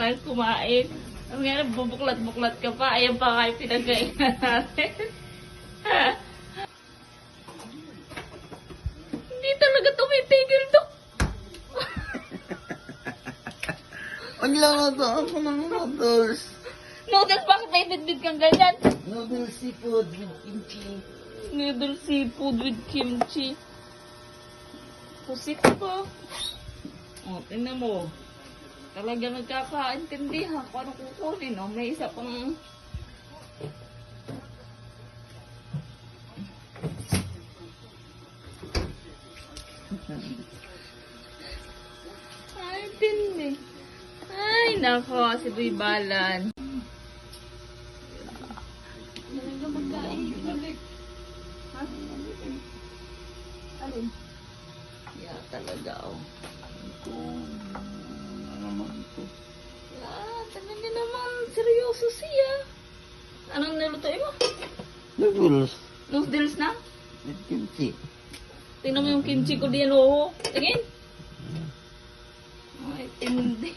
lang kumain. Ang nga, bubuklat-buklat ka pa. Ayan pa kayo pinagkainan natin. Hindi talaga tumitigil to. Ang lang na to, ako ng noodles. Noodles, bakit may bit-bit kang ganyan? Noodles seafood with kimchi. Noodles seafood with kimchi. Pusit ko. O, tingnan mo. Talaga nagkakaintindihan kung ano kukunin. O, may isa pang... Ay, tindi. Ay, nako, si Boy Balan. Talaga magkain. Ha? Alin? Yeah, talaga, oh. Talaga naman, seryoso siya. Anong nilutuin mo? Noodles Noodles na? with kimchi. Tingnan mo yung kimchi ko diyan, oh. Tingin. Ay, tindi.